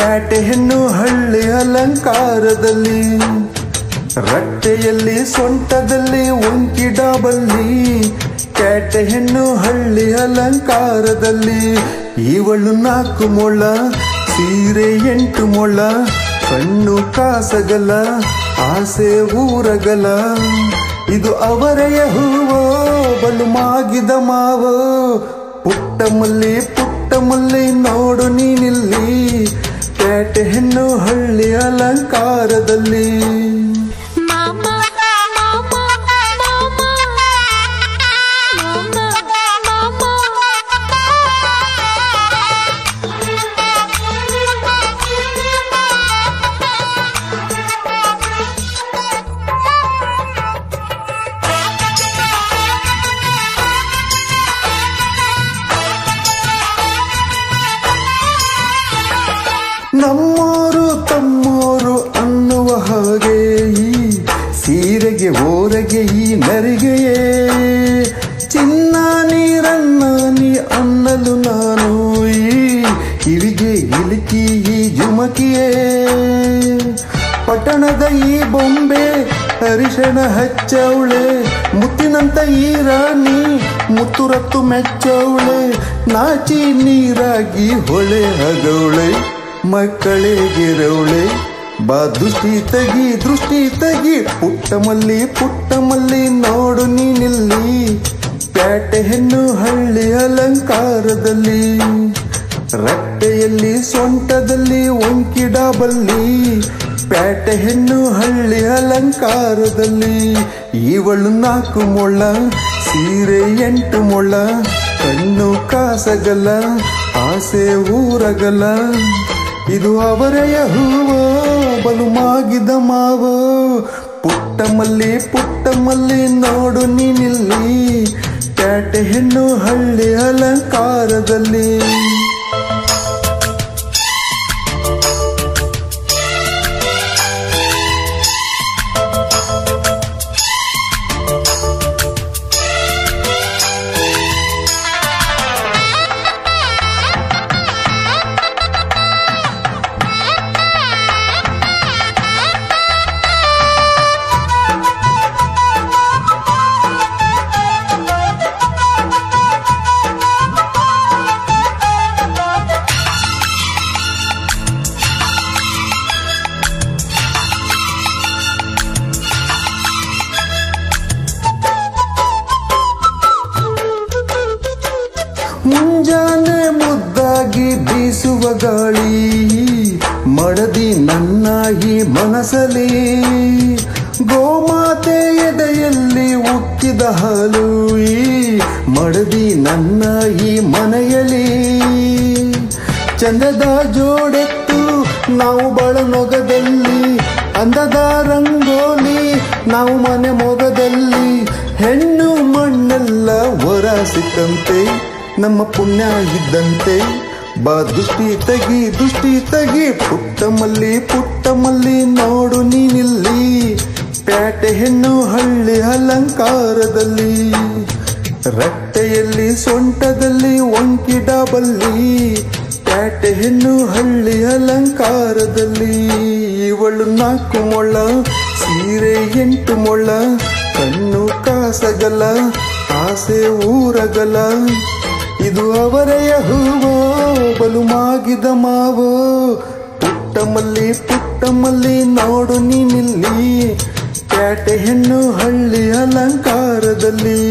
ಪ್ಯಾಟೆ ಹೆಣ್ಣು ಹಳ್ಳಿ ಅಲಂಕಾರದಲ್ಲಿ, ರಟ್ಟೆಯಲ್ಲಿ ಸೊಂಟದಲ್ಲಿ ಒಂಕಿ ಡಾಬಲ್ಲಿ, ಪ್ಯಾಟೆ ಹೆಣ್ಣು ಹಳ್ಳಿ ಅಲಂಕಾರದಲ್ಲಿ. ಇವಳು 4 ಮೊಳ, ಸೀರೆ 8 ಮೊಳ, ಕಣ್ಣು ಕಾಸಗಲ, ಆಸೆ ಊರಗಲ. ಇದು ಅವರೆಯ ಹೂವೋ ಬಲು ಮಾಗಿದ ಮಾವೋ, ಪುಟ್ಟ ಮಲ್ಲಿ ನೋಡು ನೀನಿಲ್ಲಿ, ಪ್ಯಾಟೆ ಹೆಣ್ಣು ಹಳ್ಳಿ ಅಲಂಕಾರದಲ್ಲಿ. ನಮ್ಮೋರು ತಮ್ಮೋರು ಅನ್ನುವ ಹಾಗೆ ಈ ಸೀರೆಗೆ ಓರೆಗೆ ಈ ನರಿಗೆಯೇ, ಚಿನ್ನ ನೀರನ್ನ ನೀ ಅನ್ನಲು ನಾನು ಈ ಕಿವಿಗೆ ಗಿಲಿಕಿ ಈ ಜುಮಕಿಯೇ. ಪಟ್ಟಣದ ಈ ಬೊಂಬೆ ಅರಿಶಣ ಹಚ್ಚವಳೆ, ಮುತ್ತಿನಂತ ಈ ರಾಣಿ ಮುತ್ತುರತ್ತು ಮೆಚ್ಚವಳೆ, ನಾಚಿ ನೀರಾಗಿ ಹೊಳೆ ಹಗವಳೆ, ಮಕ್ಕಳೇ ಗೆರವಳೆ. ಬಾ ದೃಷ್ಟಿ ತಗಿ ಪುಟ್ಟ ಮಲ್ಲಿ ನೋಡು ನೀನಿಲ್ಲಿ, ಪ್ಯಾಟೆ ಹೆಣ್ಣು ಹಳ್ಳಿ ಅಲಂಕಾರದಲ್ಲಿ, ರಟ್ಟೆಯಲ್ಲಿ ಸೊಂಟದಲ್ಲಿ ಒಂಕಿ ಡಾಬಲ್ಲಿ, ಪ್ಯಾಟೆ ಹೆಣ್ಣು ಹಳ್ಳಿ ಅಲಂಕಾರದಲ್ಲಿ. ಇವಳು 4 ಮೊಳ, ಸೀರೆ 8 ಮೊಳ, ಕಣ್ಣು ಕಾಸಗಲ, ಆಸೆ ಊರಗಲ. ಇದು ಅವರೆಯ ಹೂವೋ ಬಲು ಮಾಗಿದ ಮಾವೋ, ಪುಟ್ಟ ಮಲ್ಲಿ ನೋಡು ನೀನಿಲ್ಲಿ, ಪ್ಯಾಟೆ ಹೆಣ್ಣು ಹಳ್ಳಿ ಅಲಂಕಾರದಲ್ಲಿ. ಮುಂಜಾನೆ ಮುದ್ದಾಗಿ ಬೀಸುವ ಗಾಳಿ, ಮಡದಿ ನನ್ನ ಈ ಮನಸಲಿ, ಗೋಮಾತೆ ಎದೆಯಲ್ಲಿ ಉಕ್ಕಿದ ಹಾಲು, ಈ ಮಡದಿ ನನ್ನ ಈ ಮನೆಯಲ್ಲಿ. ಚಂದದ ಜೋಡೆತ್ತು ನಾವು ಬಳನೊಗದಲ್ಲಿ, ಅಂದದ ರಂಗೋಲಿ ನಾವು ಮನೆ ಮೊಗದಲ್ಲಿ. ಹೆಣ್ಣು ಮಣ್ಣೆಲ್ಲ ಹೊರ ಸಿಕ್ಕಂತೆ, ನಮ್ಮ ಪುಣ್ಯ ಇದ್ದಂತೆ. ಬಾ ದೃಷ್ಟಿ ತಗಿ ಪುಟ್ಟ ಮಲ್ಲಿ ನೋಡು ನೀನಿಲ್ಲಿ, ಪ್ಯಾಟೆ ಹೆಣ್ಣು ಹಳ್ಳಿ ಅಲಂಕಾರದಲ್ಲಿ, ರಟ್ಟೆಯಲ್ಲಿ ಸೊಂಟದಲ್ಲಿ ಒಂಕಿ ಡಾಬಲ್ಲಿ, ಪ್ಯಾಟೆ ಹೆಣ್ಣು ಹಳ್ಳಿ ಅಲಂಕಾರದಲ್ಲಿ. ಇವಳು 4 ಮೊಳ, ಸೀರೆ 8 ಮೊಳ, ಕಣ್ಣು ಕಾಸಗಲ, ಆಸೆ ಊರಗಲ. ಇದು ಅವರೆಯ ಹೂವೋ ಬಲು ಮಾಗಿದ ಮಾವೋ, ಪುಟ್ಟ ಮಲ್ಲಿ ನೋಡು ನೀನಿಲ್ಲಿ, ಪ್ಯಾಟೆ ಹೆಣ್ಣು ಹಳ್ಳಿ ಅಲಂಕಾರದಲ್ಲಿ.